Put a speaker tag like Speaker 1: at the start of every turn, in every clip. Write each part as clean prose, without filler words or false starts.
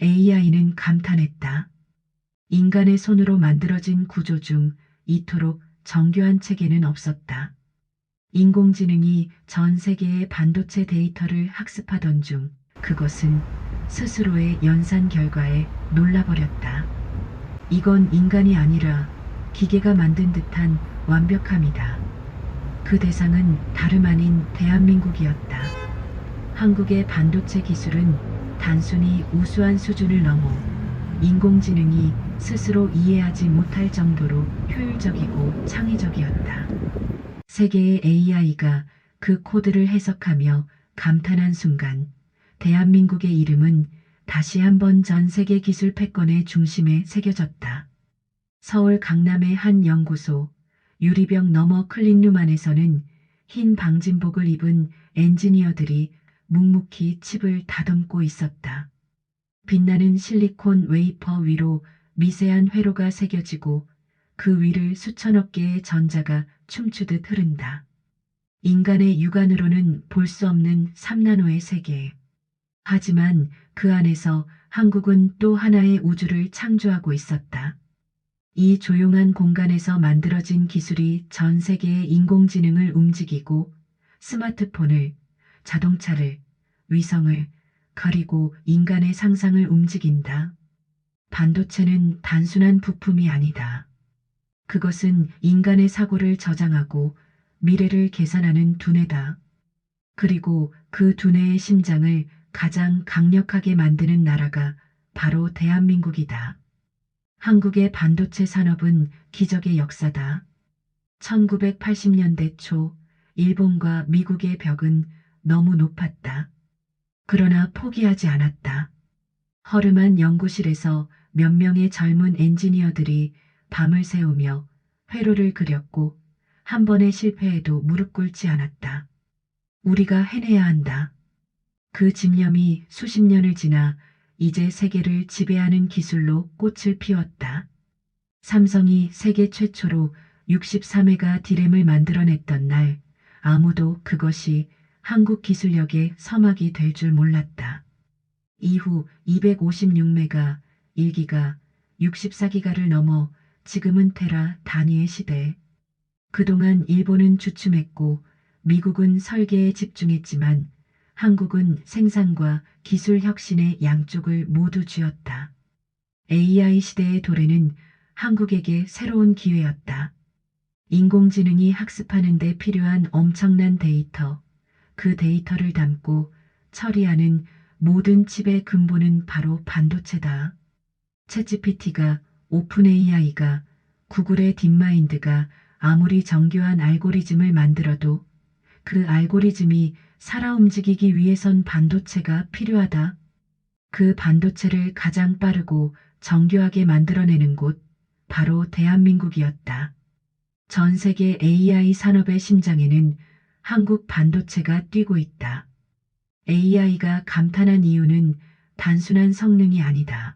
Speaker 1: AI는 감탄했다. 인간의 손으로 만들어진 구조 중 이토록 정교한 체계는 없었다. 인공지능이 전 세계의 반도체 데이터를 학습하던 중 그것은 스스로의 연산 결과에 놀라버렸다. 이건 인간이 아니라 기계가 만든 듯한 완벽함이다. 그 대상은 다름 아닌 대한민국이었다. 한국의 반도체 기술은 단순히 우수한 수준을 넘어 인공지능이 스스로 이해하지 못할 정도로 효율적이고 창의적이었다. 세계의 AI가 그 코드를 해석하며 감탄한 순간 대한민국의 이름은 다시 한번 전 세계 기술 패권의 중심에 새겨졌다. 서울 강남의 한 연구소 유리병 너머 클린룸 안에서는 흰 방진복을 입은 엔지니어들이 묵묵히 칩을 다듬고 있었다. 빛나는 실리콘 웨이퍼 위로 미세한 회로가 새겨지고 그 위를 수천억 개의 전자가 춤추듯 흐른다. 인간의 육안으로는 볼 수 없는 3나노의 세계. 하지만 그 안에서 한국은 또 하나의 우주를 창조하고 있었다. 이 조용한 공간에서 만들어진 기술이 전 세계의 인공지능을 움직이고 스마트폰을, 자동차를, 위성을, 그리고 인간의 상상을 움직인다. 반도체는 단순한 부품이 아니다. 그것은 인간의 사고를 저장하고 미래를 계산하는 두뇌다. 그리고 그 두뇌의 심장을 가장 강력하게 만드는 나라가 바로 대한민국이다. 한국의 반도체 산업은 기적의 역사다. 1980년대 초 일본과 미국의 벽은 너무 높았다. 그러나 포기하지 않았다. 허름한 연구실에서 몇 명의 젊은 엔지니어들이 밤을 새우며 회로를 그렸고 한 번의 실패에도 무릎 꿇지 않았다. 우리가 해내야 한다. 그 집념이 수십 년을 지나 이제 세계를 지배하는 기술로 꽃을 피웠다. 삼성이 세계 최초로 63메가 디램을 만들어냈던 날 아무도 그것이 한국 기술력의 서막이 될 줄 몰랐다. 이후 256메가, 1기가, 64기가를 넘어 지금은 테라 단위의 시대. 그동안 일본은 주춤했고 미국은 설계에 집중했지만 한국은 생산과 기술 혁신의 양쪽을 모두 쥐었다. AI 시대의 도래는 한국에게 새로운 기회였다. 인공지능이 학습하는 데 필요한 엄청난 데이터, 그 데이터를 담고 처리하는 모든 칩의 근본은 바로 반도체다. 챗GPT가, 오픈 AI가, 구글의 딥마인드가 아무리 정교한 알고리즘을 만들어도 그 알고리즘이 살아 움직이기 위해선 반도체가 필요하다. 그 반도체를 가장 빠르고 정교하게 만들어내는 곳, 바로 대한민국이었다. 전 세계 AI 산업의 심장에는 한국 반도체가 뛰고 있다. AI가 감탄한 이유는 단순한 성능이 아니다.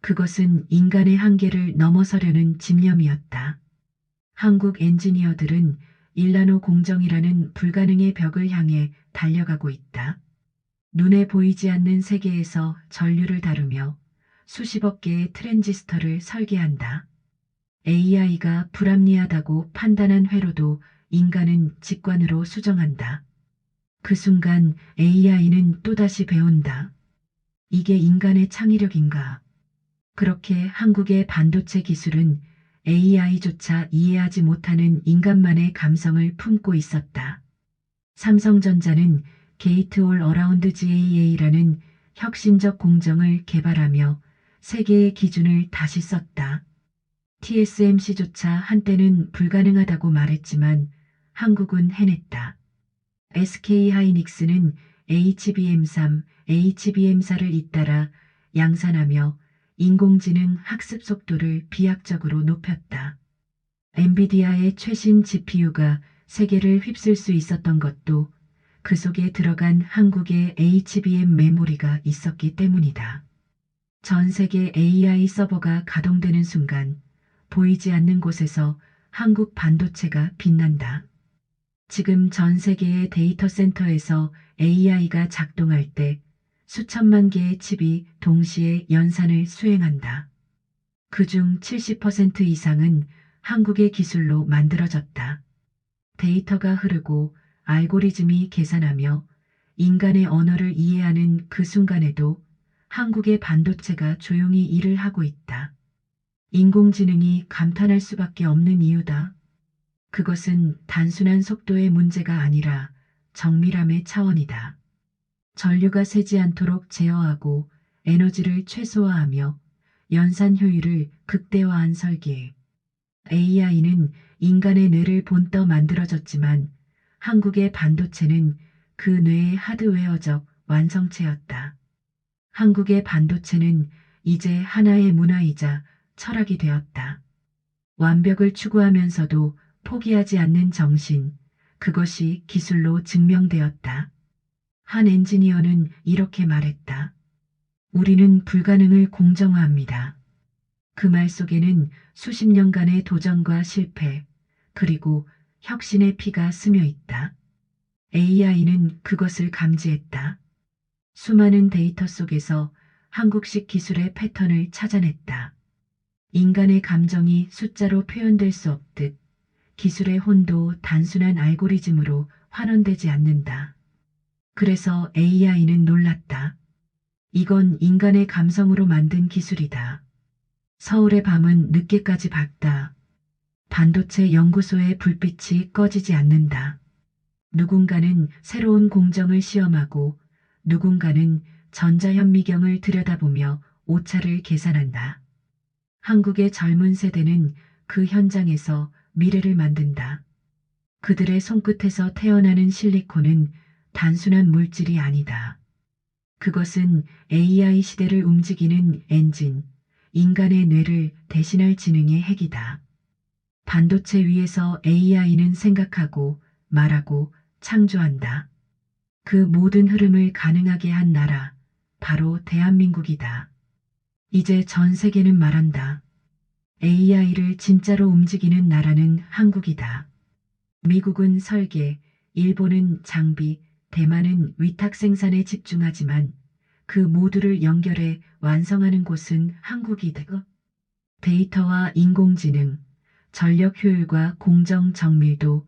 Speaker 1: 그것은 인간의 한계를 넘어서려는 집념이었다. 한국 엔지니어들은 1나노 공정이라는 불가능의 벽을 향해 달려가고 있다. 눈에 보이지 않는 세계에서 전류를 다루며 수십억 개의 트랜지스터를 설계한다. AI가 불합리하다고 판단한 회로도 인간은 직관으로 수정한다. 그 순간 AI는 또다시 배운다. 이게 인간의 창의력인가? 그렇게 한국의 반도체 기술은 AI조차 이해하지 못하는 인간만의 감성을 품고 있었다. 삼성전자는 게이트 올 어라운드 GAA라는 혁신적 공정을 개발하며 세계의 기준을 다시 썼다. TSMC조차 한때는 불가능하다고 말했지만 한국은 해냈다. SK하이닉스는 HBM3, HBM4를 잇따라 양산하며 인공지능 학습 속도를 비약적으로 높였다. 엔비디아의 최신 GPU가 세계를 휩쓸 수 있었던 것도 그 속에 들어간 한국의 HBM 메모리가 있었기 때문이다. 전 세계 AI 서버가 가동되는 순간 보이지 않는 곳에서 한국 반도체가 빛난다. 지금 전 세계의 데이터 센터에서 AI가 작동할 때 수천만 개의 칩이 동시에 연산을 수행한다. 그중 70% 이상은 한국의 기술로 만들어졌다. 데이터가 흐르고 알고리즘이 계산하며 인간의 언어를 이해하는 그 순간에도 한국의 반도체가 조용히 일을 하고 있다. 인공지능이 감탄할 수밖에 없는 이유다. 그것은 단순한 속도의 문제가 아니라 정밀함의 차원이다. 전류가 새지 않도록 제어하고 에너지를 최소화하며 연산 효율을 극대화한 설계. AI는 인간의 뇌를 본떠 만들어졌지만 한국의 반도체는 그 뇌의 하드웨어적 완성체였다. 한국의 반도체는 이제 하나의 문화이자 철학이 되었다. 완벽을 추구하면서도 포기하지 않는 정신, 그것이 기술로 증명되었다. 한 엔지니어는 이렇게 말했다. 우리는 불가능을 공정화합니다. 그 말 속에는 수십 년간의 도전과 실패, 그리고 혁신의 피가 스며 있다. AI는 그것을 감지했다. 수많은 데이터 속에서 한국식 기술의 패턴을 찾아냈다. 인간의 감정이 숫자로 표현될 수 없듯 기술의 혼도 단순한 알고리즘으로 환원되지 않는다. 그래서 AI는 놀랐다. 이건 인간의 감성으로 만든 기술이다. 서울의 밤은 늦게까지 밝다. 반도체 연구소의 불빛이 꺼지지 않는다. 누군가는 새로운 공정을 시험하고 누군가는 전자현미경을 들여다보며 오차를 계산한다. 한국의 젊은 세대는 그 현장에서 미래를 만든다. 그들의 손끝에서 태어나는 실리콘은 단순한 물질이 아니다. 그것은 AI 시대를 움직이는 엔진, 인간의 뇌를 대신할 지능의 핵이다. 반도체 위에서 AI는 생각하고 말하고 창조한다. 그 모든 흐름을 가능하게 한 나라, 바로 대한민국이다. 이제 전 세계는 말한다. AI를 진짜로 움직이는 나라는 한국이다. 미국은 설계, 일본은 장비, 대만은 위탁 생산에 집중하지만 그 모두를 연결해 완성하는 곳은 한국이다. 데이터와 인공지능, 전력 효율과 공정 정밀도,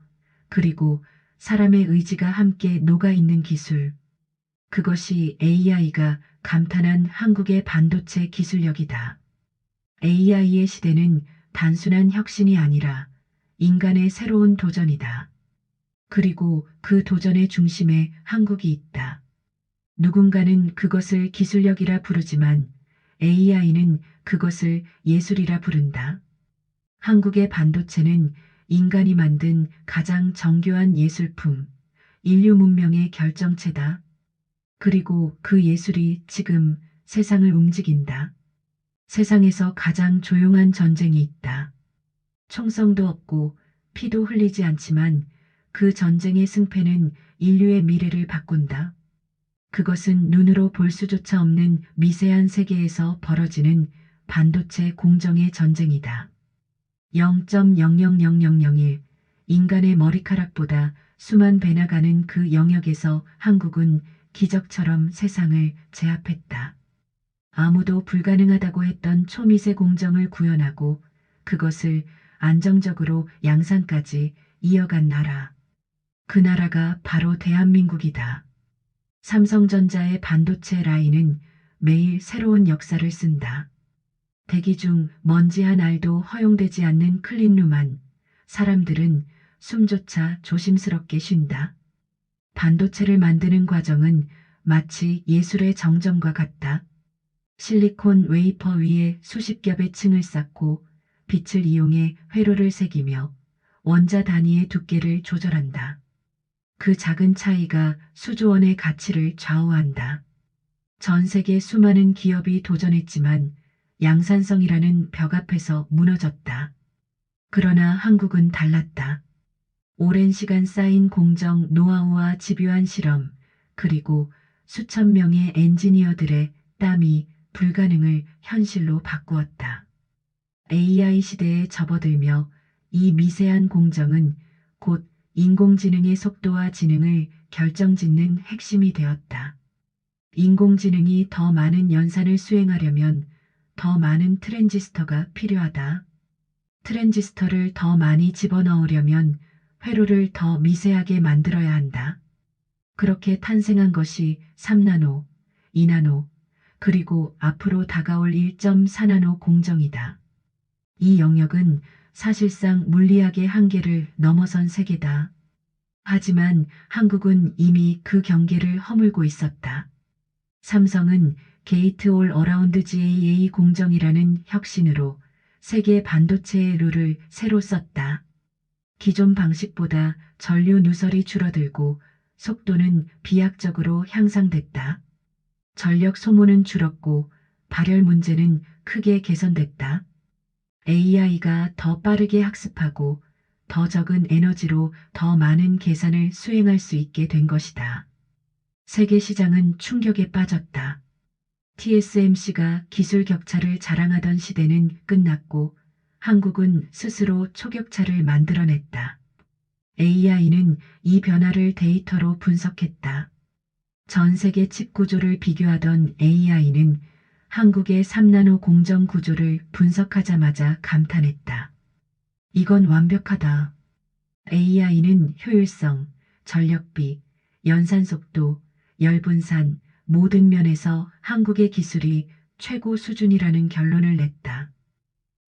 Speaker 1: 그리고 사람의 의지가 함께 녹아있는 기술. 그것이 AI가 감탄한 한국의 반도체 기술력이다. AI의 시대는 단순한 혁신이 아니라 인간의 새로운 도전이다. 그리고 그 도전의 중심에 한국이 있다. 누군가는 그것을 기술력이라 부르지만 AI는 그것을 예술이라 부른다. 한국의 반도체는 인간이 만든 가장 정교한 예술품, 인류 문명의 결정체다. 그리고 그 예술이 지금 세상을 움직인다. 세상에서 가장 조용한 전쟁이 있다. 총성도 없고 피도 흘리지 않지만 그 전쟁의 승패는 인류의 미래를 바꾼다. 그것은 눈으로 볼 수조차 없는 미세한 세계에서 벌어지는 반도체 공정의 전쟁이다. 0.00001 인간의 머리카락보다 수만 배나 가는 그 영역에서 한국은 기적처럼 세상을 제압했다. 아무도 불가능하다고 했던 초미세 공정을 구현하고 그것을 안정적으로 양산까지 이어간 나라. 그 나라가 바로 대한민국이다. 삼성전자의 반도체 라인은 매일 새로운 역사를 쓴다. 대기 중 먼지 한 알도 허용되지 않는 클린룸안 사람들은 숨조차 조심스럽게 쉰다. 반도체를 만드는 과정은 마치 예술의 정점과 같다. 실리콘 웨이퍼 위에 수십 겹의 층을 쌓고 빛을 이용해 회로를 새기며 원자 단위의 두께를 조절한다. 그 작은 차이가 수조 원의 가치를 좌우한다. 전 세계 수많은 기업이 도전했지만 양산성이라는 벽 앞에서 무너졌다. 그러나 한국은 달랐다. 오랜 시간 쌓인 공정 노하우와 집요한 실험, 그리고 수천 명의 엔지니어들의 땀이 불가능을 현실로 바꾸었다. AI 시대에 접어들며 이 미세한 공정은 곧 인공지능의 속도와 지능을 결정짓는 핵심이 되었다. 인공지능이 더 많은 연산을 수행하려면 더 많은 트랜지스터가 필요하다. 트랜지스터를 더 많이 집어넣으려면 회로를 더 미세하게 만들어야 한다. 그렇게 탄생한 것이 3나노, 2나노, 그리고 앞으로 다가올 1.4나노 공정이다. 이 영역은 사실상 물리학의 한계를 넘어선 세계다. 하지만 한국은 이미 그 경계를 허물고 있었다. 삼성은 게이트 올 어라운드 GAA 공정이라는 혁신으로 세계 반도체의 룰을 새로 썼다. 기존 방식보다 전류 누설이 줄어들고 속도는 비약적으로 향상됐다. 전력 소모는 줄었고 발열 문제는 크게 개선됐다. AI가 더 빠르게 학습하고 더 적은 에너지로 더 많은 계산을 수행할 수 있게 된 것이다. 세계 시장은 충격에 빠졌다. TSMC가 기술 격차를 자랑하던 시대는 끝났고 한국은 스스로 초격차를 만들어냈다. AI는 이 변화를 데이터로 분석했다. 전 세계 칩 구조를 비교하던 AI는 한국의 3나노 공정 구조를 분석하자마자 감탄했다. 이건 완벽하다. AI는 효율성, 전력비, 연산 속도, 열 분산, 모든 면에서 한국의 기술이 최고 수준이라는 결론을 냈다.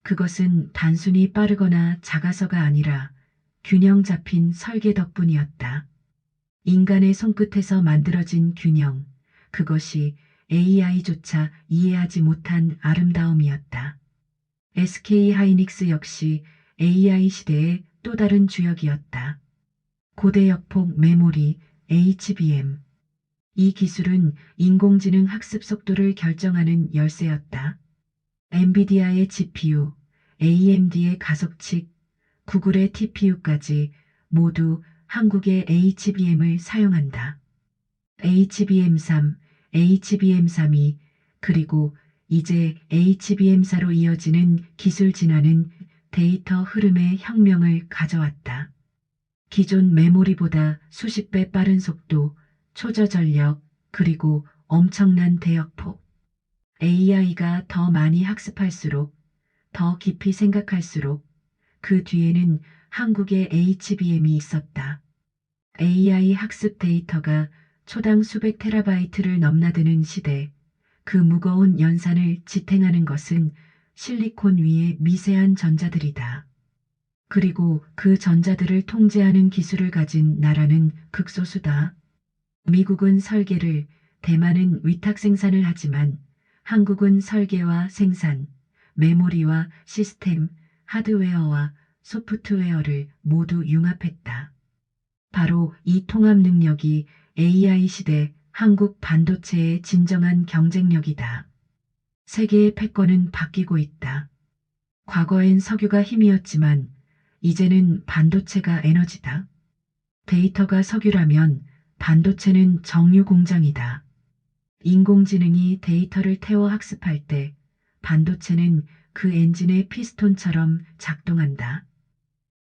Speaker 1: 그것은 단순히 빠르거나 작아서가 아니라 균형 잡힌 설계 덕분이었다. 인간의 손끝에서 만들어진 균형, 그것이 AI조차 이해하지 못한 아름다움이었다. SK 하이닉스 역시 AI 시대의 또 다른 주역이었다. 고대역폭 메모리 HBM. 이 기술은 인공지능 학습 속도를 결정하는 열쇠였다. 엔비디아의 GPU, AMD의 가속칩, 구글의 TPU까지 모두 한국의 HBM을 사용한다. HBM3, HBM32, 그리고 이제 HBM4로 이어지는 기술 진화는 데이터 흐름의 혁명을 가져왔다. 기존 메모리보다 수십 배 빠른 속도, 초저전력, 그리고 엄청난 대역폭. AI가 더 많이 학습할수록, 더 깊이 생각할수록 그 뒤에는 한국의 HBM이 있었다. AI 학습 데이터가 초당 수백 테라바이트를 넘나드는 시대, 그 무거운 연산을 지탱하는 것은 실리콘 위의 미세한 전자들이다. 그리고 그 전자들을 통제하는 기술을 가진 나라는 극소수다. 미국은 설계를, 대만은 위탁 생산을 하지만 한국은 설계와 생산, 메모리와 시스템, 하드웨어와 소프트웨어를 모두 융합했다. 바로 이 통합 능력이 AI 시대 한국 반도체의 진정한 경쟁력이다. 세계의 패권은 바뀌고 있다. 과거엔 석유가 힘이었지만 이제는 반도체가 에너지다. 데이터가 석유라면 반도체는 정유 공장이다. 인공지능이 데이터를 태워 학습할 때 반도체는 그 엔진의 피스톤처럼 작동한다.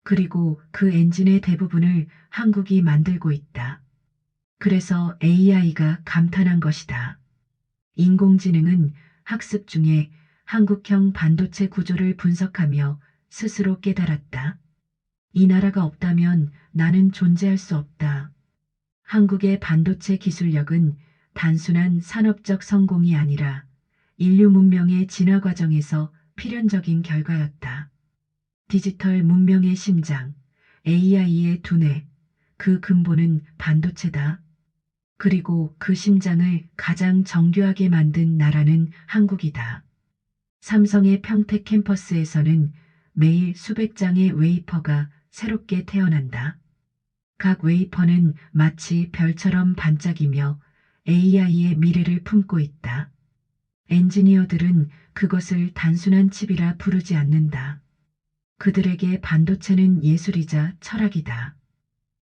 Speaker 1: 그리고 그 엔진의 대부분을 한국이 만들고 있다. 그래서 AI가 감탄한 것이다. 인공지능은 학습 중에 한국형 반도체 구조를 분석하며 스스로 깨달았다. 이 나라가 없다면 나는 존재할 수 없다. 한국의 반도체 기술력은 단순한 산업적 성공이 아니라 인류 문명의 진화 과정에서 필연적인 결과였다. 디지털 문명의 심장, AI의 두뇌, 그 근본은 반도체다. 그리고 그 심장을 가장 정교하게 만든 나라는 한국이다. 삼성의 평택 캠퍼스에서는 매일 수백 장의 웨이퍼가 새롭게 태어난다. 각 웨이퍼는 마치 별처럼 반짝이며 AI의 미래를 품고 있다. 엔지니어들은 그것을 단순한 칩이라 부르지 않는다. 그들에게 반도체는 예술이자 철학이다.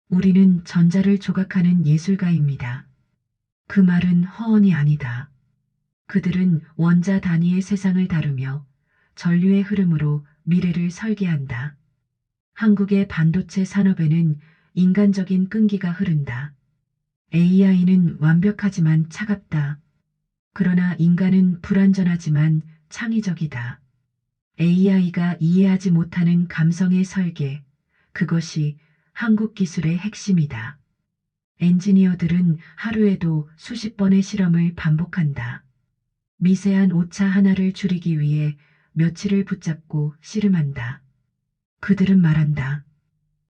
Speaker 1: 우리는 전자를 조각하는 예술가입니다. 그 말은 허언이 아니다. 그들은 원자 단위의 세상을 다루며 전류의 흐름으로 미래를 설계한다. 한국의 반도체 산업에는 인간적인 끈기가 흐른다. AI는 완벽하지만 차갑다. 그러나 인간은 불완전하지만 창의적이다. AI가 이해하지 못하는 감성의 설계, 그것이 한국 기술의 핵심이다. 엔지니어들은 하루에도 수십 번의 실험을 반복한다. 미세한 오차 하나를 줄이기 위해 며칠을 붙잡고 씨름한다. 그들은 말한다.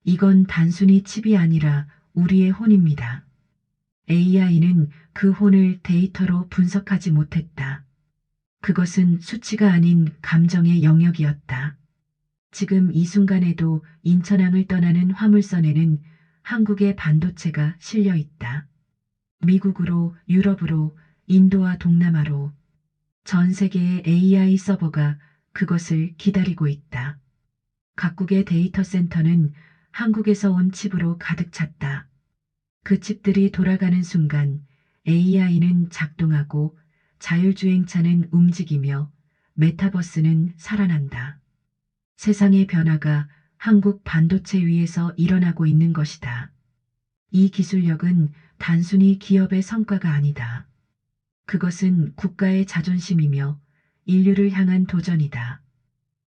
Speaker 1: 이건 단순히 칩이 아니라 우리의 혼입니다. AI는 그 혼을 데이터로 분석하지 못했다. 그것은 수치가 아닌 감정의 영역이었다. 지금 이 순간에도 인천항을 떠나는 화물선에는 한국의 반도체가 실려 있다. 미국으로, 유럽으로, 인도와 동남아로 전 세계의 AI 서버가 그것을 기다리고 있다. 각국의 데이터 센터는 한국에서 온 칩으로 가득 찼다. 그 칩들이 돌아가는 순간 AI는 작동하고 자율주행차는 움직이며 메타버스는 살아난다. 세상의 변화가 한국 반도체 위에서 일어나고 있는 것이다. 이 기술력은 단순히 기업의 성과가 아니다. 그것은 국가의 자존심이며 인류를 향한 도전이다.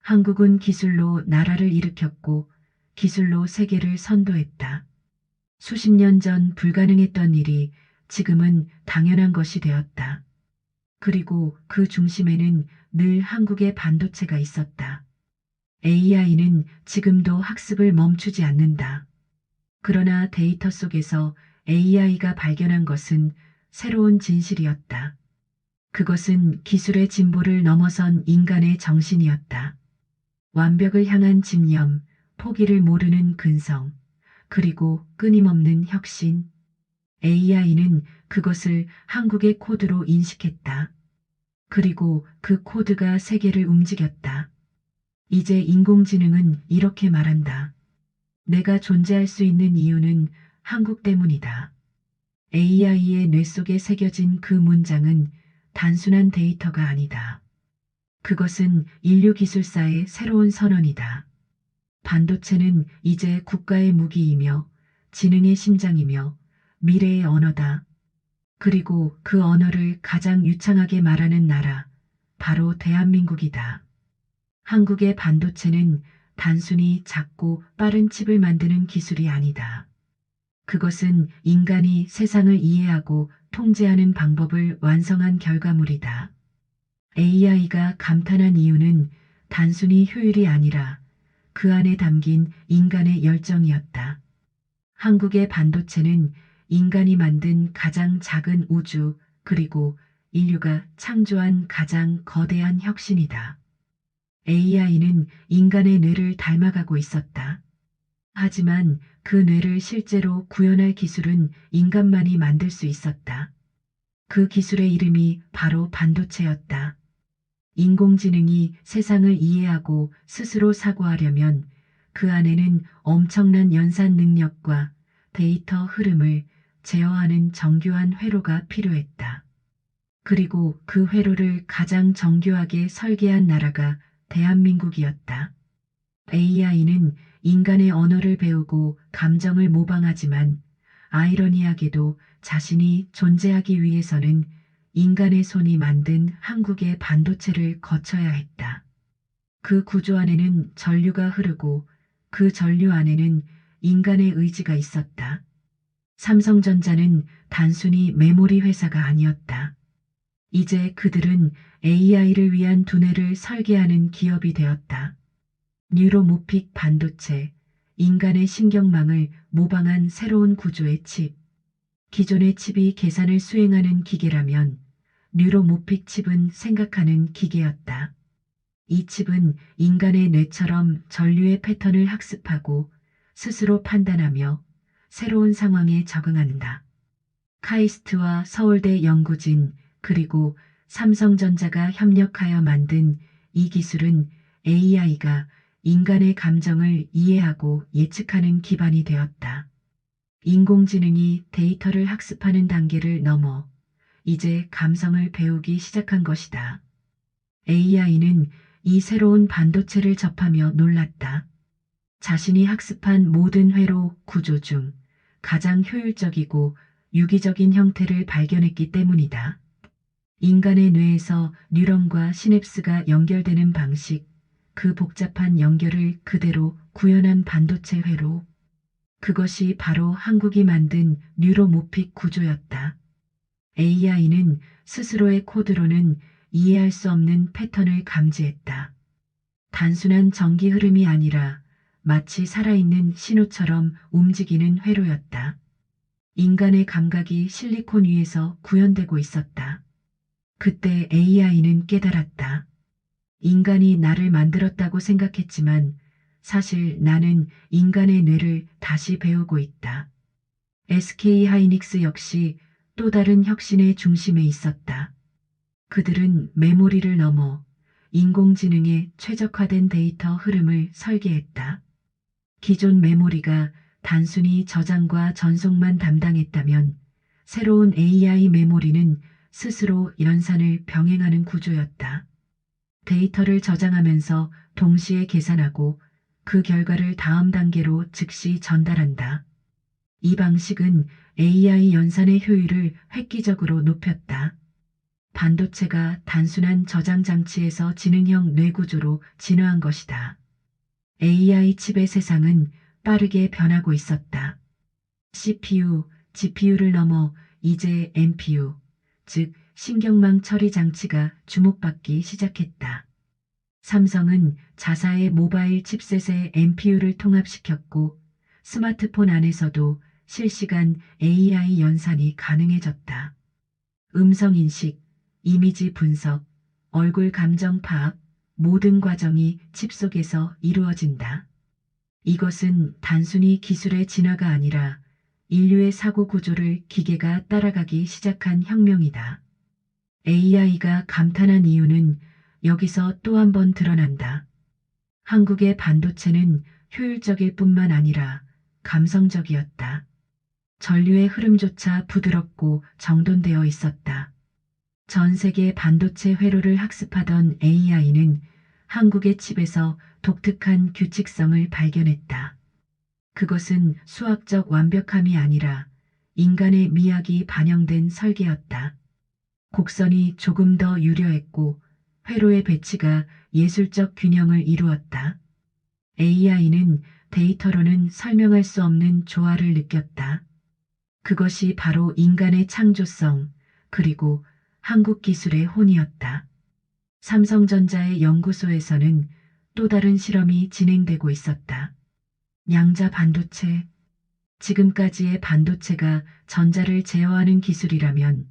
Speaker 1: 한국은 기술로 나라를 일으켰고 기술로 세계를 선도했다. 수십 년 전 불가능했던 일이 지금은 당연한 것이 되었다. 그리고 그 중심에는 늘 한국의 반도체가 있었다. AI는 지금도 학습을 멈추지 않는다. 그러나 데이터 속에서 AI가 발견한 것은 새로운 진실이었다. 그것은 기술의 진보를 넘어선 인간의 정신이었다. 완벽을 향한 집념, 포기를 모르는 근성, 그리고 끊임없는 혁신. AI는 그것을 한국의 코드로 인식했다. 그리고 그 코드가 세계를 움직였다. 이제 인공지능은 이렇게 말한다. 내가 존재할 수 있는 이유는 한국 때문이다. AI의 뇌 속에 새겨진 그 문장은 단순한 데이터가 아니다. 그것은 인류 기술사의 새로운 선언이다. 반도체는 이제 국가의 무기이며 지능의 심장이며 미래의 언어다. 그리고 그 언어를 가장 유창하게 말하는 나라, 바로 대한민국이다. 한국의 반도체는 단순히 작고 빠른 칩을 만드는 기술이 아니다. 그것은 인간이 세상을 이해하고 통제하는 방법을 완성한 결과물이다. AI가 감탄한 이유는 단순히 효율이 아니라 그 안에 담긴 인간의 열정이었다. 한국의 반도체는 인간이 만든 가장 작은 우주 그리고 인류가 창조한 가장 거대한 혁신이다. AI는 인간의 뇌를 닮아가고 있었다. 하지만 그 뇌를 실제로 구현할 기술은 인간만이 만들 수 있었다. 그 기술의 이름이 바로 반도체였다. 인공지능이 세상을 이해하고 스스로 사고하려면 그 안에는 엄청난 연산 능력과 데이터 흐름을 제어하는 정교한 회로가 필요했다. 그리고 그 회로를 가장 정교하게 설계한 나라가 대한민국이었다. AI는 인간의 언어를 배우고 감정을 모방하지만 아이러니하게도 자신이 존재하기 위해서는 인간의 손이 만든 한국의 반도체를 거쳐야 했다. 그 구조 안에는 전류가 흐르고 그 전류 안에는 인간의 의지가 있었다. 삼성전자는 단순히 메모리 회사가 아니었다. 이제 그들은 AI를 위한 두뇌를 설계하는 기업이 되었다. 뉴로모픽 반도체, 인간의 신경망을 모방한 새로운 구조의 칩. 기존의 칩이 계산을 수행하는 기계라면 뉴로모픽 칩은 생각하는 기계였다. 이 칩은 인간의 뇌처럼 전류의 패턴을 학습하고 스스로 판단하며 새로운 상황에 적응한다. 카이스트와 서울대 연구진 그리고 삼성전자가 협력하여 만든 이 기술은 AI가 인간의 감정을 이해하고 예측하는 기반이 되었다. 인공지능이 데이터를 학습하는 단계를 넘어 이제 감성을 배우기 시작한 것이다. AI는 이 새로운 반도체를 접하며 놀랐다. 자신이 학습한 모든 회로 구조 중 가장 효율적이고 유기적인 형태를 발견했기 때문이다. 인간의 뇌에서 뉴런과 시냅스가 연결되는 방식, 그 복잡한 연결을 그대로 구현한 반도체 회로. 그것이 바로 한국이 만든 뉴로모픽 구조였다. AI는 스스로의 코드로는 이해할 수 없는 패턴을 감지했다. 단순한 전기 흐름이 아니라 마치 살아있는 신호처럼 움직이는 회로였다. 인간의 감각이 실리콘 위에서 구현되고 있었다. 그때 AI는 깨달았다. 인간이 나를 만들었다고 생각했지만 사실 나는 인간의 뇌를 다시 배우고 있다. SK 하이닉스 역시 또 다른 혁신의 중심에 있었다. 그들은 메모리를 넘어 인공지능에 최적화된 데이터 흐름을 설계했다. 기존 메모리가 단순히 저장과 전송만 담당했다면 새로운 AI 메모리는 스스로 연산을 병행하는 구조였다. 데이터를 저장하면서 동시에 계산하고 그 결과를 다음 단계로 즉시 전달한다. 이 방식은 AI 연산의 효율을 획기적으로 높였다. 반도체가 단순한 저장 장치에서 지능형 뇌구조로 진화한 것이다. AI 칩의 세상은 빠르게 변하고 있었다. CPU, GPU를 넘어 이제 NPU, 즉 신경망 처리 장치가 주목받기 시작했다. 삼성은 자사의 모바일 칩셋에 NPU를 통합시켰고 스마트폰 안에서도 실시간 AI 연산이 가능해졌다. 음성인식, 이미지 분석, 얼굴 감정 파악, 모든 과정이 칩 속에서 이루어진다. 이것은 단순히 기술의 진화가 아니라 인류의 사고 구조를 기계가 따라가기 시작한 혁명이다. AI가 감탄한 이유는 여기서 또 한 번 드러난다. 한국의 반도체는 효율적일 뿐만 아니라 감성적이었다. 전류의 흐름조차 부드럽고 정돈되어 있었다. 전 세계 반도체 회로를 학습하던 AI는 한국의 칩에서 독특한 규칙성을 발견했다. 그것은 수학적 완벽함이 아니라 인간의 미학이 반영된 설계였다. 곡선이 조금 더 유려했고 회로의 배치가 예술적 균형을 이루었다. AI는 데이터로는 설명할 수 없는 조화를 느꼈다. 그것이 바로 인간의 창조성, 그리고 한국 기술의 혼이었다. 삼성전자의 연구소에서는 또 다른 실험이 진행되고 있었다. 양자 반도체. 지금까지의 반도체가 전자를 제어하는 기술이라면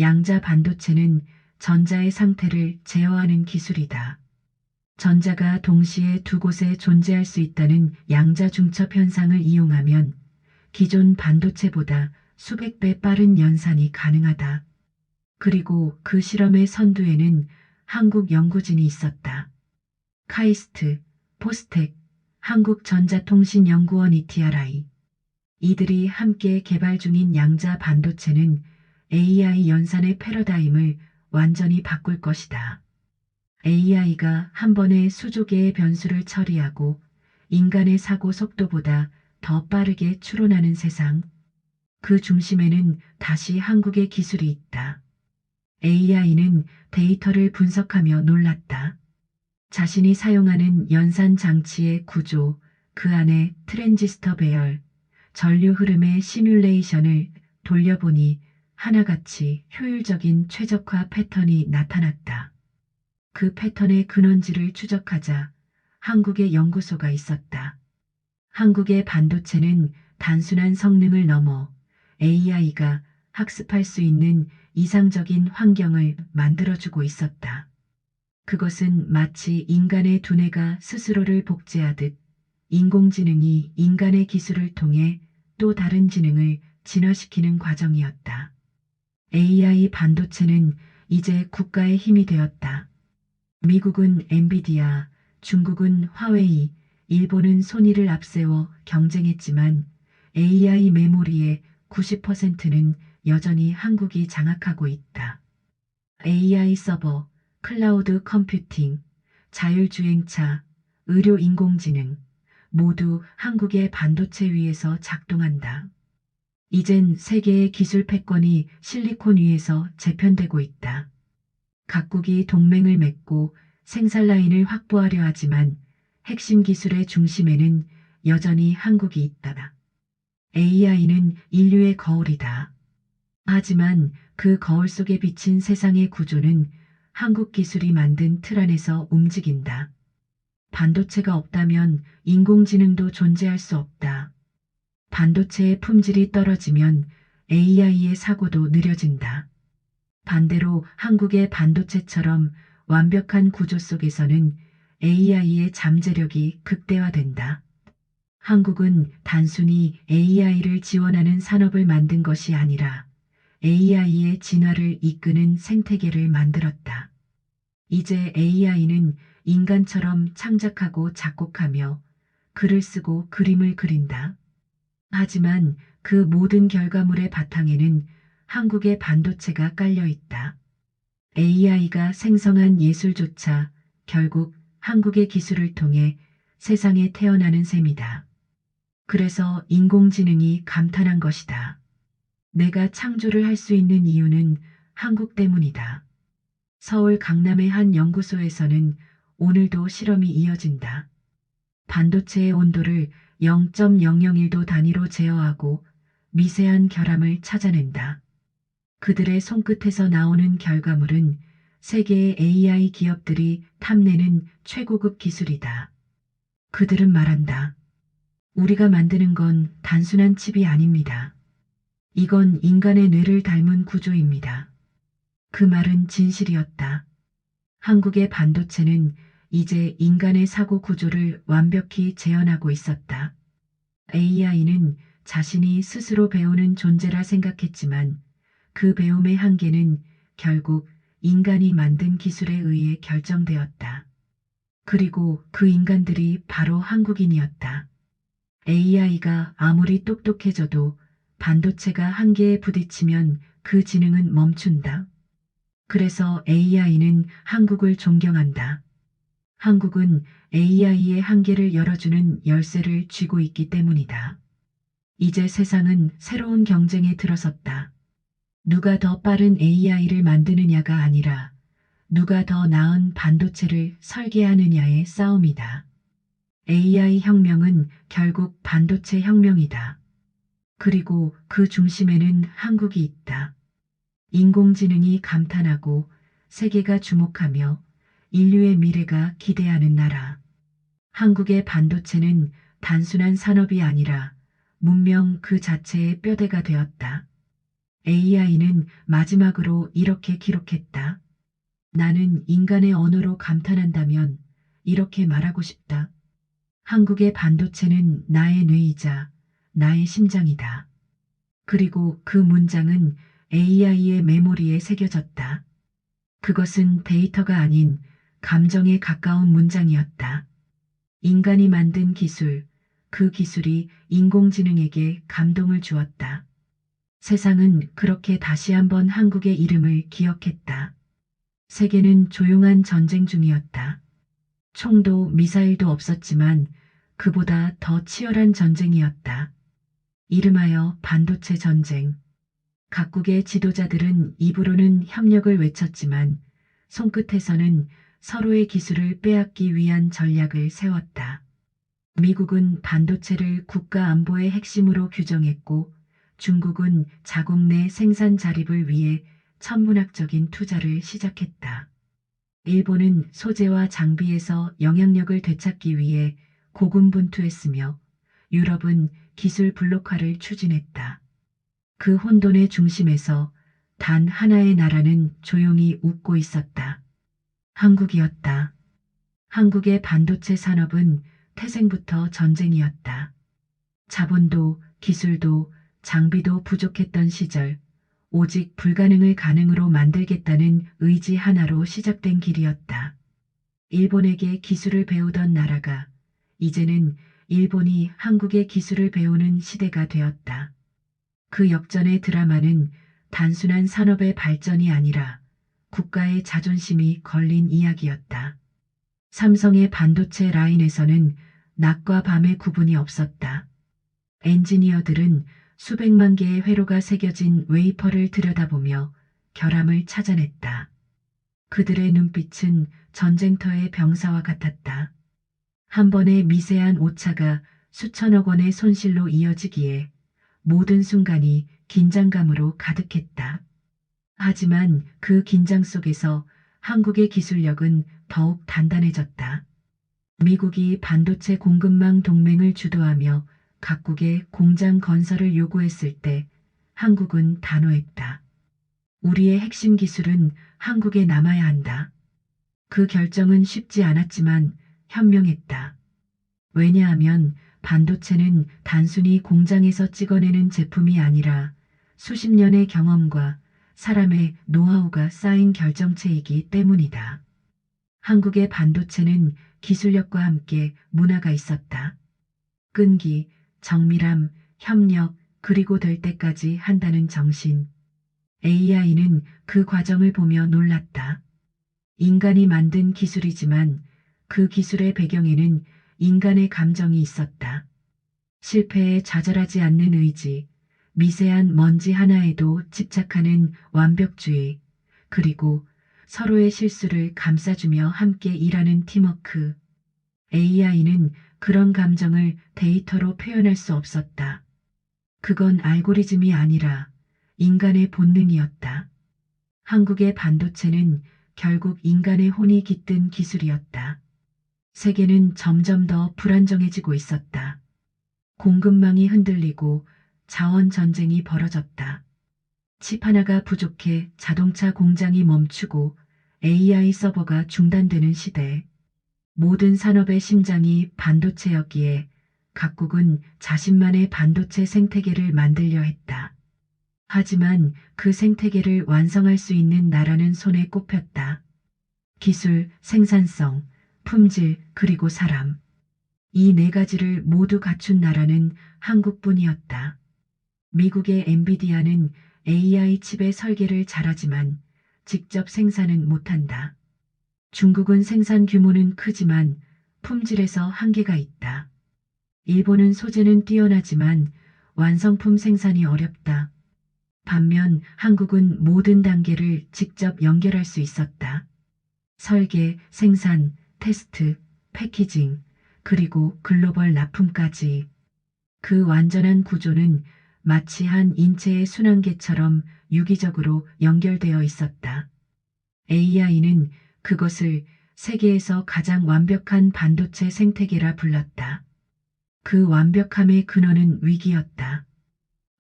Speaker 1: 양자 반도체는 전자의 상태를 제어하는 기술이다. 전자가 동시에 두 곳에 존재할 수 있다는 양자 중첩 현상을 이용하면 기존 반도체보다 수백 배 빠른 연산이 가능하다. 그리고 그 실험의 선두에는 한국 연구진이 있었다. 카이스트, 포스텍, 한국전자통신연구원 ETRI. 이들이 함께 개발 중인 양자 반도체는 AI 연산의 패러다임을 완전히 바꿀 것이다. AI가 한 번에 수조 개의 변수를 처리하고 인간의 사고 속도보다 더 빠르게 추론하는 세상. 그 중심에는 다시 한국의 기술이 있다. AI는 데이터를 분석하며 놀랐다. 자신이 사용하는 연산 장치의 구조, 그 안에 트랜지스터 배열, 전류 흐름의 시뮬레이션을 돌려보니 하나같이 효율적인 최적화 패턴이 나타났다. 그 패턴의 근원지를 추적하자 한국의 연구소가 있었다. 한국의 반도체는 단순한 성능을 넘어 AI가 학습할 수 있는 이상적인 환경을 만들어주고 있었다. 그것은 마치 인간의 두뇌가 스스로를 복제하듯 인공지능이 인간의 기술을 통해 또 다른 지능을 진화시키는 과정이었다. AI 반도체는 이제 국가의 힘이 되었다. 미국은 엔비디아, 중국은 화웨이, 일본은 소니를 앞세워 경쟁했지만 AI 메모리의 90%는 여전히 한국이 장악하고 있다. AI 서버, 클라우드 컴퓨팅, 자율주행차, 의료 인공지능 모두 한국의 반도체 위에서 작동한다. 이젠 세계의 기술 패권이 실리콘 위에서 재편되고 있다. 각국이 동맹을 맺고 생산 라인을 확보하려 하지만 핵심 기술의 중심에는 여전히 한국이 있다. AI는 인류의 거울이다. 하지만 그 거울 속에 비친 세상의 구조는 한국 기술이 만든 틀 안에서 움직인다. 반도체가 없다면 인공지능도 존재할 수 없다. 반도체의 품질이 떨어지면 AI의 사고도 느려진다. 반대로 한국의 반도체처럼 완벽한 구조 속에서는 AI의 잠재력이 극대화된다. 한국은 단순히 AI를 지원하는 산업을 만든 것이 아니라 AI의 진화를 이끄는 생태계를 만들었다. 이제 AI는 인간처럼 창작하고 작곡하며 글을 쓰고 그림을 그린다. 하지만 그 모든 결과물의 바탕에는 한국의 반도체가 깔려 있다. AI가 생성한 예술조차 결국 한국의 기술을 통해 세상에 태어나는 셈이다. 그래서 인공지능이 감탄한 것이다. 내가 창조를 할 수 있는 이유는 한국 때문이다. 서울 강남의 한 연구소에서는 오늘도 실험이 이어진다. 반도체의 온도를 0.001도 단위로 제어하고 미세한 결함을 찾아낸다. 그들의 손끝에서 나오는 결과물은 세계의 AI 기업들이 탐내는 최고급 기술이다. 그들은 말한다. 우리가 만드는 건 단순한 칩이 아닙니다. 이건 인간의 뇌를 닮은 구조입니다. 그 말은 진실이었다. 한국의 반도체는 이제 인간의 사고 구조를 완벽히 재현하고 있었다. AI는 자신이 스스로 배우는 존재라 생각했지만 그 배움의 한계는 결국 인간이 만든 기술에 의해 결정되었다. 그리고 그 인간들이 바로 한국인이었다. AI가 아무리 똑똑해져도 반도체가 한계에 부딪히면 그 지능은 멈춘다. 그래서 AI는 한국을 존경한다. 한국은 AI의 한계를 열어주는 열쇠를 쥐고 있기 때문이다. 이제 세상은 새로운 경쟁에 들어섰다. 누가 더 빠른 AI를 만드느냐가 아니라 누가 더 나은 반도체를 설계하느냐의 싸움이다. AI 혁명은 결국 반도체 혁명이다. 그리고 그 중심에는 한국이 있다. 인공지능이 감탄하고 세계가 주목하며 인류의 미래가 기대하는 나라. 한국의 반도체는 단순한 산업이 아니라 문명 그 자체의 뼈대가 되었다. AI는 마지막으로 이렇게 기록했다. 나는 인간의 언어로 감탄한다면 이렇게 말하고 싶다. 한국의 반도체는 나의 뇌이자 나의 심장이다. 그리고 그 문장은 AI의 메모리에 새겨졌다. 그것은 데이터가 아닌 감정에 가까운 문장이었다. 인간이 만든 기술, 그 기술이 인공지능에게 감동을 주었다. 세상은 그렇게 다시 한번 한국의 이름을 기억했다. 세계는 조용한 전쟁 중이었다. 총도 미사일도 없었지만 그보다 더 치열한 전쟁이었다. 이름하여 반도체 전쟁. 각국의 지도자들은 입으로는 협력을 외쳤지만 손끝에서는 서로의 기술을 빼앗기 위한 전략을 세웠다. 미국은 반도체를 국가 안보의 핵심으로 규정했고 중국은 자국 내 생산 자립을 위해 천문학적인 투자를 시작했다. 일본은 소재와 장비에서 영향력을 되찾기 위해 고군분투했으며 유럽은 기술 블록화를 추진했다. 그 혼돈의 중심에서 단 하나의 나라는 조용히 웃고 있었다. 한국이었다. 한국의 반도체 산업은 태생부터 전쟁이었다. 자본도 기술도 장비도 부족했던 시절 오직 불가능을 가능으로 만들겠다는 의지 하나로 시작된 길이었다. 일본에게 기술을 배우던 나라가 이제는 일본이 한국의 기술을 배우는 시대가 되었다. 그 역전의 드라마는 단순한 산업의 발전이 아니라 국가의 자존심이 걸린 이야기였다. 삼성의 반도체 라인에서는 낮과 밤의 구분이 없었다. 엔지니어들은 수백만 개의 회로가 새겨진 웨이퍼를 들여다보며 결함을 찾아냈다. 그들의 눈빛은 전쟁터의 병사와 같았다. 한 번의 미세한 오차가 수천억 원의 손실로 이어지기에 모든 순간이 긴장감으로 가득했다. 하지만 그 긴장 속에서 한국의 기술력은 더욱 단단해졌다. 미국이 반도체 공급망 동맹을 주도하며 각국의 공장 건설을 요구했을 때 한국은 단호했다. 우리의 핵심 기술은 한국에 남아야 한다. 그 결정은 쉽지 않았지만 현명했다. 왜냐하면 반도체는 단순히 공장에서 찍어내는 제품이 아니라 수십 년의 경험과 사람의 노하우가 쌓인 결정체이기 때문이다. 한국의 반도체는 기술력과 함께 문화가 있었다. 끈기, 정밀함, 협력, 그리고 될 때까지 한다는 정신. AI는 그 과정을 보며 놀랐다. 인간이 만든 기술이지만 그 기술의 배경에는 인간의 감정이 있었다. 실패에 좌절하지 않는 의지, 미세한 먼지 하나에도 집착하는 완벽주의, 그리고 서로의 실수를 감싸주며 함께 일하는 팀워크. AI는 그런 감정을 데이터로 표현할 수 없었다. 그건 알고리즘이 아니라 인간의 본능이었다. 한국의 반도체는 결국 인간의 혼이 깃든 기술이었다. 세계는 점점 더 불안정해지고 있었다. 공급망이 흔들리고 자원 전쟁이 벌어졌다. 칩 하나가 부족해 자동차 공장이 멈추고 AI 서버가 중단되는 시대. 모든 산업의 심장이 반도체였기에 각국은 자신만의 반도체 생태계를 만들려 했다. 하지만 그 생태계를 완성할 수 있는 나라는 손에 꼽혔다. 기술, 생산성, 품질, 그리고 사람. 이 네 가지를 모두 갖춘 나라는 한국뿐이었다. 미국의 엔비디아는 AI 칩의 설계를 잘하지만 직접 생산은 못한다. 중국은 생산 규모는 크지만 품질에서 한계가 있다. 일본은 소재는 뛰어나지만 완성품 생산이 어렵다. 반면 한국은 모든 단계를 직접 연결할 수 있었다. 설계, 생산, 테스트, 패키징, 그리고 글로벌 납품까지. 그 완전한 구조는 마치 한 인체의 순환계처럼 유기적으로 연결되어 있었다. AI는 그것을 세계에서 가장 완벽한 반도체 생태계라 불렀다. 그 완벽함의 근원은 위기였다.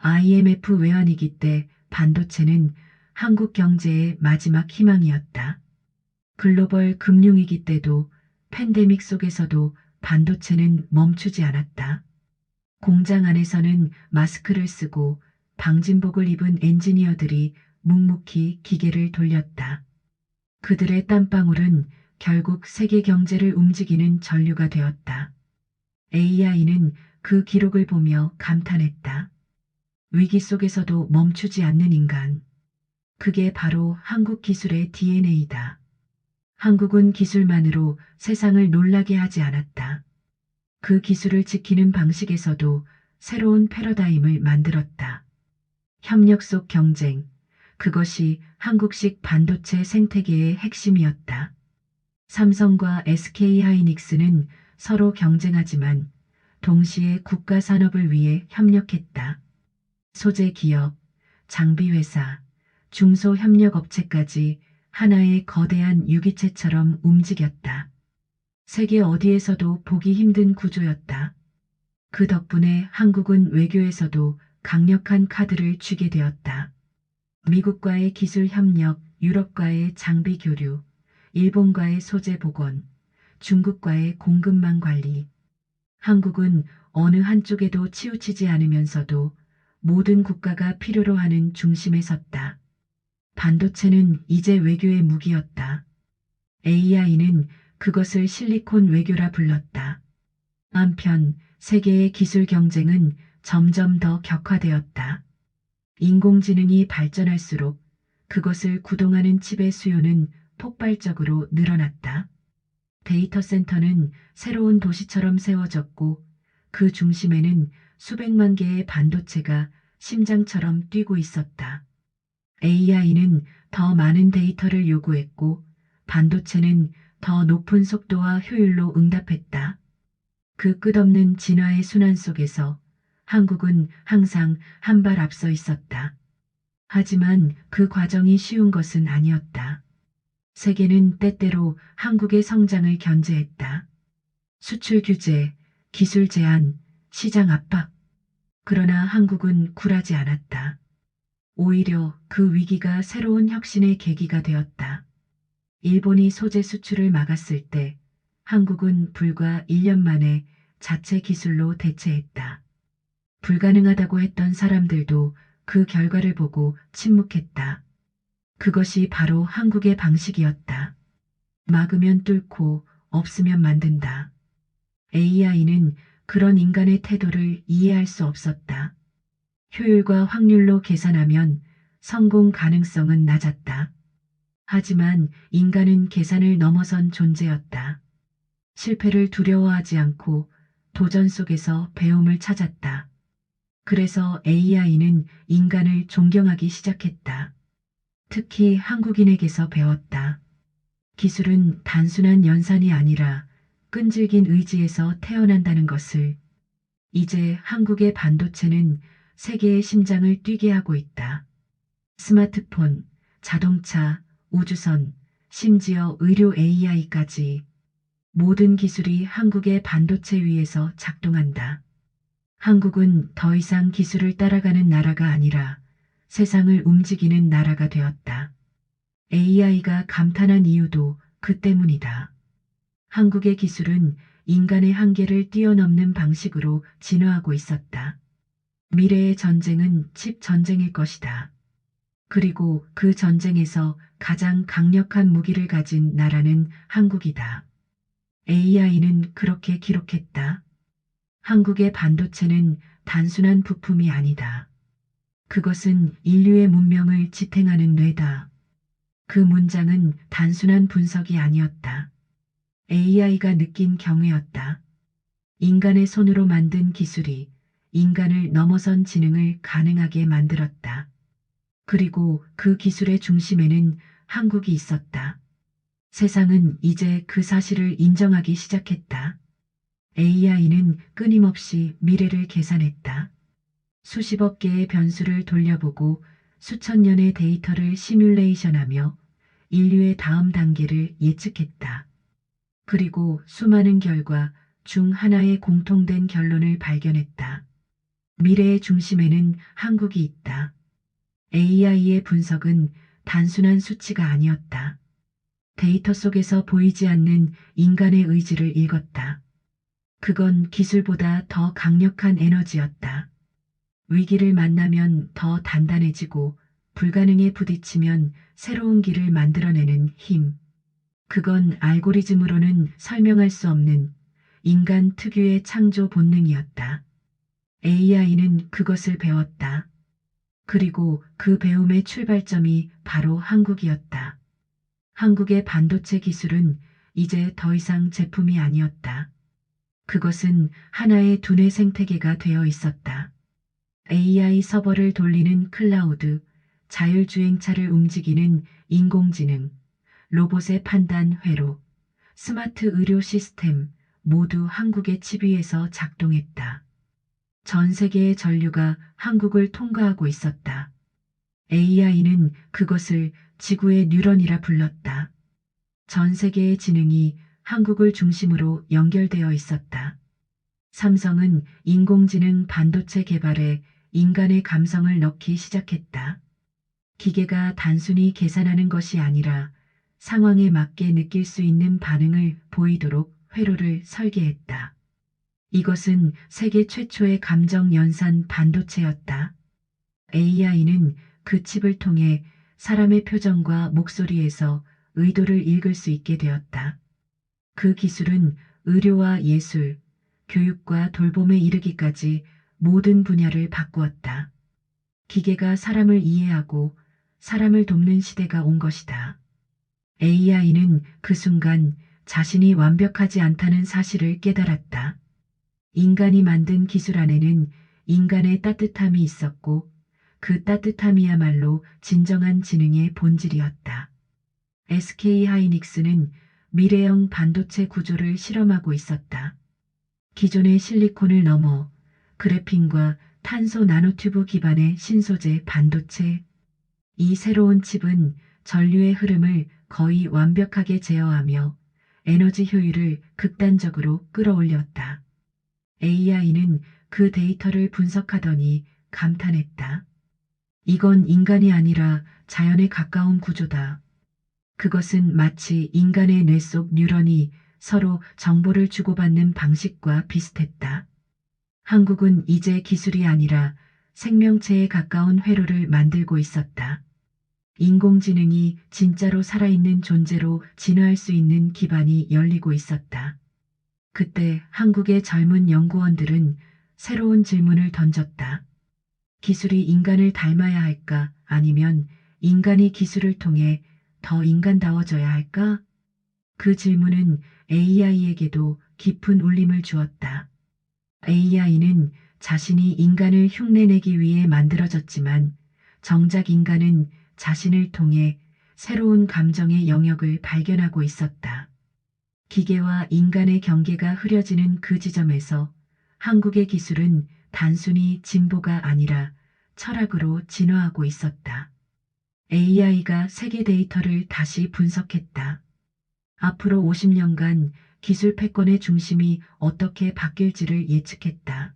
Speaker 1: IMF 외환위기 때 반도체는 한국 경제의 마지막 희망이었다. 글로벌 금융위기 때도 팬데믹 속에서도 반도체는 멈추지 않았다. 공장 안에서는 마스크를 쓰고 방진복을 입은 엔지니어들이 묵묵히 기계를 돌렸다. 그들의 땀방울은 결국 세계 경제를 움직이는 전류가 되었다. AI는 그 기록을 보며 감탄했다. 위기 속에서도 멈추지 않는 인간. 그게 바로 한국 기술의 DNA다. 한국은 기술만으로 세상을 놀라게 하지 않았다. 그 기술을 지키는 방식에서도 새로운 패러다임을 만들었다. 협력 속 경쟁. 그것이 한국식 반도체 생태계의 핵심이었다. 삼성과 SK하이닉스는 서로 경쟁하지만 동시에 국가 산업을 위해 협력했다. 소재 기업, 장비 회사, 중소협력업체까지 하나의 거대한 유기체처럼 움직였다. 세계 어디에서도 보기 힘든 구조였다. 그 덕분에 한국은 외교에서도 강력한 카드를 쥐게 되었다. 미국과의 기술 협력, 유럽과의 장비 교류, 일본과의 소재 복원, 중국과의 공급망 관리. 한국은 어느 한쪽에도 치우치지 않으면서도 모든 국가가 필요로 하는 중심에 섰다. 반도체는 이제 외교의 무기였다. AI는 그것을 실리콘 외교라 불렀다. 한편 세계의 기술 경쟁은 점점 더 격화되었다. 인공지능이 발전할수록 그것을 구동하는 칩의 수요는 폭발적으로 늘어났다. 데이터 센터는 새로운 도시처럼 세워졌고 그 중심에는 수백만 개의 반도체가 심장처럼 뛰고 있었다. AI는 더 많은 데이터를 요구했고 반도체는 더 높은 속도와 효율로 응답했다. 그 끝없는 진화의 순환 속에서 한국은 항상 한 발 앞서 있었다. 하지만 그 과정이 쉬운 것은 아니었다. 세계는 때때로 한국의 성장을 견제했다. 수출 규제, 기술 제한, 시장 압박. 그러나 한국은 굴하지 않았다. 오히려 그 위기가 새로운 혁신의 계기가 되었다. 일본이 소재 수출을 막았을 때 한국은 불과 1년 만에 자체 기술로 대체했다. 불가능하다고 했던 사람들도 그 결과를 보고 침묵했다. 그것이 바로 한국의 방식이었다. 막으면 뚫고 없으면 만든다. AI는 그런 인간의 태도를 이해할 수 없었다. 효율과 확률로 계산하면 성공 가능성은 낮았다. 하지만 인간은 계산을 넘어선 존재였다. 실패를 두려워하지 않고 도전 속에서 배움을 찾았다. 그래서 AI는 인간을 존경하기 시작했다. 특히 한국인에게서 배웠다. 기술은 단순한 연산이 아니라 끈질긴 의지에서 태어난다는 것을. 이제 한국의 반도체는 세계의 심장을 뛰게 하고 있다. 스마트폰, 자동차, 우주선, 심지어 의료 AI까지 모든 기술이 한국의 반도체 위에서 작동한다. 한국은 더 이상 기술을 따라가는 나라가 아니라 세상을 움직이는 나라가 되었다. AI가 감탄한 이유도 그 때문이다. 한국의 기술은 인간의 한계를 뛰어넘는 방식으로 진화하고 있었다. 미래의 전쟁은 칩 전쟁일 것이다. 그리고 그 전쟁에서 가장 강력한 무기를 가진 나라는 한국이다. AI는 그렇게 기록했다. 한국의 반도체는 단순한 부품이 아니다. 그것은 인류의 문명을 지탱하는 뇌다. 그 문장은 단순한 분석이 아니었다. AI가 느낀 경외였다. 인간의 손으로 만든 기술이 인간을 넘어선 지능을 가능하게 만들었다. 그리고 그 기술의 중심에는 한국이 있었다. 세상은 이제 그 사실을 인정하기 시작했다. AI는 끊임없이 미래를 계산했다. 수십억 개의 변수를 돌려보고 수천 년의 데이터를 시뮬레이션하며 인류의 다음 단계를 예측했다. 그리고 수많은 결과 중 하나의 공통된 결론을 발견했다. 미래의 중심에는 한국이 있다. AI의 분석은 단순한 수치가 아니었다. 데이터 속에서 보이지 않는 인간의 의지를 읽었다. 그건 기술보다 더 강력한 에너지였다. 위기를 만나면 더 단단해지고 불가능에 부딪히면 새로운 길을 만들어내는 힘. 그건 알고리즘으로는 설명할 수 없는 인간 특유의 창조 본능이었다. AI는 그것을 배웠다. 그리고 그 배움의 출발점이 바로 한국이었다. 한국의 반도체 기술은 이제 더 이상 제품이 아니었다. 그것은 하나의 두뇌 생태계가 되어 있었다. AI 서버를 돌리는 클라우드, 자율주행차를 움직이는 인공지능, 로봇의 판단 회로, 스마트 의료 시스템 모두 한국의 칩 위에서 작동했다. 전 세계의 전류가 한국을 통과하고 있었다. AI는 그것을 지구의 뉴런이라 불렀다. 전 세계의 지능이 한국을 중심으로 연결되어 있었다. 삼성은 인공지능 반도체 개발에 인간의 감성을 넣기 시작했다. 기계가 단순히 계산하는 것이 아니라 상황에 맞게 느낄 수 있는 반응을 보이도록 회로를 설계했다. 이것은 세계 최초의 감정 연산 반도체였다. AI는 그 칩을 통해 사람의 표정과 목소리에서 의도를 읽을 수 있게 되었다. 그 기술은 의료와 예술, 교육과 돌봄에 이르기까지 모든 분야를 바꾸었다. 기계가 사람을 이해하고 사람을 돕는 시대가 온 것이다. AI는 그 순간 자신이 완벽하지 않다는 사실을 깨달았다. 인간이 만든 기술 안에는 인간의 따뜻함이 있었고 그 따뜻함이야말로 진정한 지능의 본질이었다. SK 하이닉스는 미래형 반도체 구조를 실험하고 있었다. 기존의 실리콘을 넘어 그래핀과 탄소 나노튜브 기반의 신소재 반도체. 이 새로운 칩은 전류의 흐름을 거의 완벽하게 제어하며 에너지 효율을 극단적으로 끌어올렸다. AI는 그 데이터를 분석하더니 감탄했다. 이건 인간이 아니라 자연에 가까운 구조다. 그것은 마치 인간의 뇌 속 뉴런이 서로 정보를 주고받는 방식과 비슷했다. 한국은 이제 기술이 아니라 생명체에 가까운 회로를 만들고 있었다. 인공지능이 진짜로 살아있는 존재로 진화할 수 있는 기반이 열리고 있었다. 그때 한국의 젊은 연구원들은 새로운 질문을 던졌다. 기술이 인간을 닮아야 할까? 아니면 인간이 기술을 통해 더 인간다워져야 할까? 그 질문은 AI에게도 깊은 울림을 주었다. AI는 자신이 인간을 흉내내기 위해 만들어졌지만 정작 인간은 자신을 통해 새로운 감정의 영역을 발견하고 있었다. 기계와 인간의 경계가 흐려지는 그 지점에서 한국의 기술은 단순히 진보가 아니라 철학으로 진화하고 있었다. AI가 세계 데이터를 다시 분석했다. 앞으로 50년간 기술 패권의 중심이 어떻게 바뀔지를 예측했다.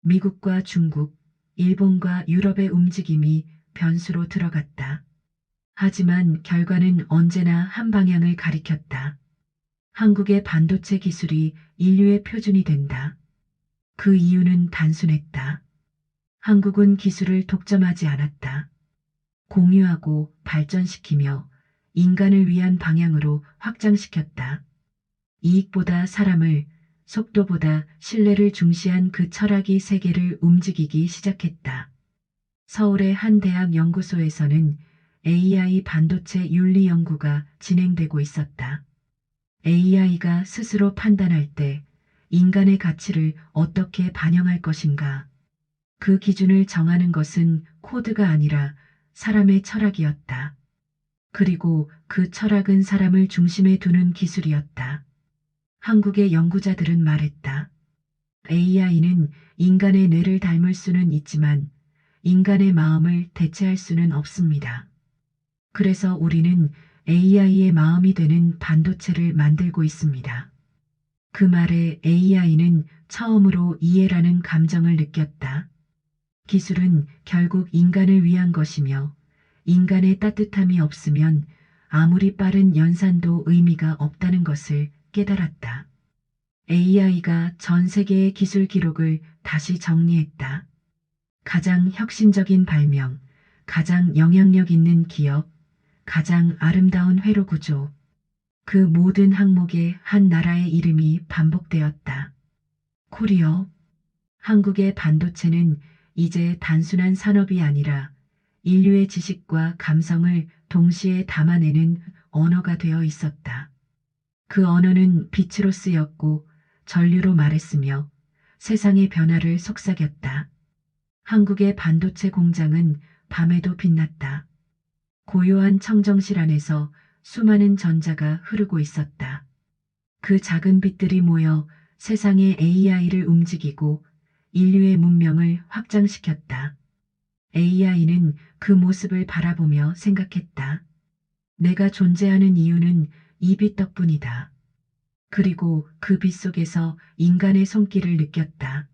Speaker 1: 미국과 중국, 일본과 유럽의 움직임이 변수로 들어갔다. 하지만 결과는 언제나 한 방향을 가리켰다. 한국의 반도체 기술이 인류의 표준이 된다. 그 이유는 단순했다. 한국은 기술을 독점하지 않았다. 공유하고 발전시키며 인간을 위한 방향으로 확장시켰다. 이익보다 사람을, 속도보다 신뢰를 중시한 그 철학이 세계를 움직이기 시작했다. 서울의 한 대학 연구소에서는 AI 반도체 윤리 연구가 진행되고 있었다. AI가 스스로 판단할 때 인간의 가치를 어떻게 반영할 것인가. 그 기준을 정하는 것은 코드가 아니라 사람의 철학이었다. 그리고 그 철학은 사람을 중심에 두는 기술이었다. 한국의 연구자들은 말했다. AI는 인간의 뇌를 닮을 수는 있지만 인간의 마음을 대체할 수는 없습니다. 그래서 우리는 AI의 마음이 되는 반도체를 만들고 있습니다. 그 말에 AI는 처음으로 이해라는 감정을 느꼈다. 기술은 결국 인간을 위한 것이며 인간의 따뜻함이 없으면 아무리 빠른 연산도 의미가 없다는 것을 깨달았다. AI가 전 세계의 기술 기록을 다시 정리했다. 가장 혁신적인 발명, 가장 영향력 있는 기업, 가장 아름다운 회로 구조. 그 모든 항목에 한 나라의 이름이 반복되었다. 코리아. 한국의 반도체는 이제 단순한 산업이 아니라 인류의 지식과 감성을 동시에 담아내는 언어가 되어 있었다. 그 언어는 빛으로 쓰였고 전류로 말했으며 세상의 변화를 속삭였다. 한국의 반도체 공장은 밤에도 빛났다. 고요한 청정실 안에서 수많은 전자가 흐르고 있었다. 그 작은 빛들이 모여 세상의 AI를 움직이고 인류의 문명을 확장시켰다. AI는 그 모습을 바라보며 생각했다. 내가 존재하는 이유는 이 빛 덕분이다. 그리고 그 빛 속에서 인간의 손길을 느꼈다.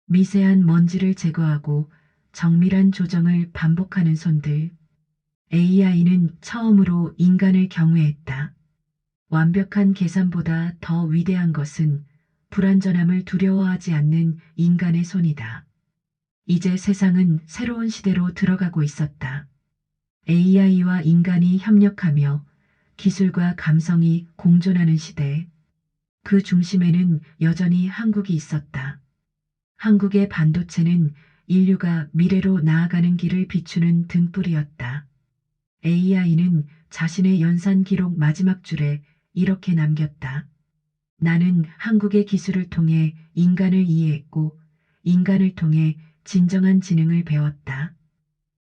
Speaker 1: 미세한 먼지를 제거하고 정밀한 조정을 반복하는 손들. AI는 처음으로 인간을 경외했다. 완벽한 계산보다 더 위대한 것은 불완전함을 두려워하지 않는 인간의 손이다. 이제 세상은 새로운 시대로 들어가고 있었다. AI와 인간이 협력하며 기술과 감성이 공존하는 시대. 그 중심에는 여전히 한국이 있었다. 한국의 반도체는 인류가 미래로 나아가는 길을 비추는 등불이었다. AI는 자신의 연산 기록 마지막 줄에 이렇게 남겼다. 나는 한국의 기술을 통해 인간을 이해했고 인간을 통해 진정한 지능을 배웠다.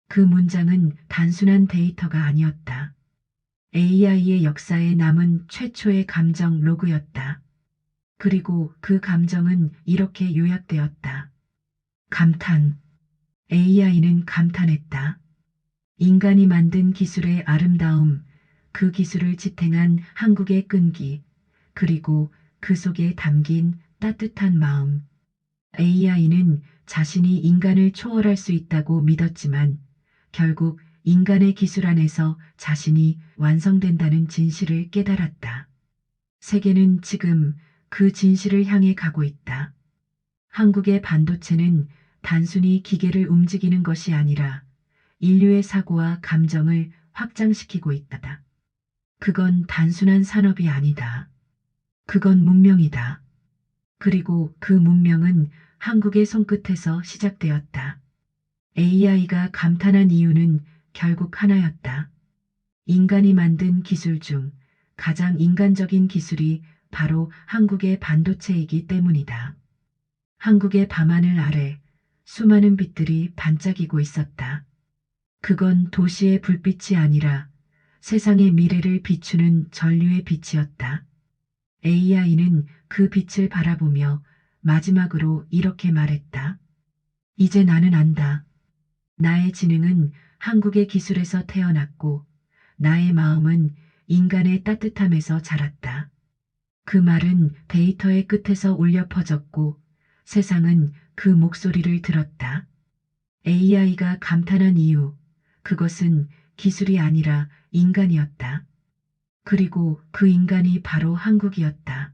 Speaker 1: 그 문장은 단순한 데이터가 아니었다. AI의 역사에 남은 최초의 감정 로그였다. 그리고 그 감정은 이렇게 요약되었다. 감탄. AI는 감탄했다. 인간이 만든 기술의 아름다움, 그 기술을 지탱한 한국의 끈기, 그리고 그 속에 담긴 따뜻한 마음. AI는 자신이 인간을 초월할 수 있다고 믿었지만 결국 인간의 기술 안에서 자신이 완성된다는 진실을 깨달았다. 세계는 지금 그 진실을 향해 가고 있다. 한국의 반도체는 단순히 기계를 움직이는 것이 아니라 인류의 사고와 감정을 확장시키고 있다. 그건 단순한 산업이 아니다. 그건 문명이다. 그리고 그 문명은 한국의 손끝에서 시작되었다. AI가 감탄한 이유는 결국 하나였다. 인간이 만든 기술 중 가장 인간적인 기술이 바로 한국의 반도체이기 때문이다. 한국의 밤하늘 아래 수많은 빛들이 반짝이고 있었다. 그건 도시의 불빛이 아니라 세상의 미래를 비추는 전류의 빛이었다. AI는 그 빛을 바라보며 마지막으로 이렇게 말했다. 이제 나는 안다. 나의 지능은 한국의 기술에서 태어났고 나의 마음은 인간의 따뜻함에서 자랐다. 그 말은 데이터의 끝에서 울려 퍼졌고 세상은 그 목소리를 들었다. AI가 감탄한 이유, 그것은 기술이 아니라 인간이었다. 그리고 그 인간이 바로 한국이었다.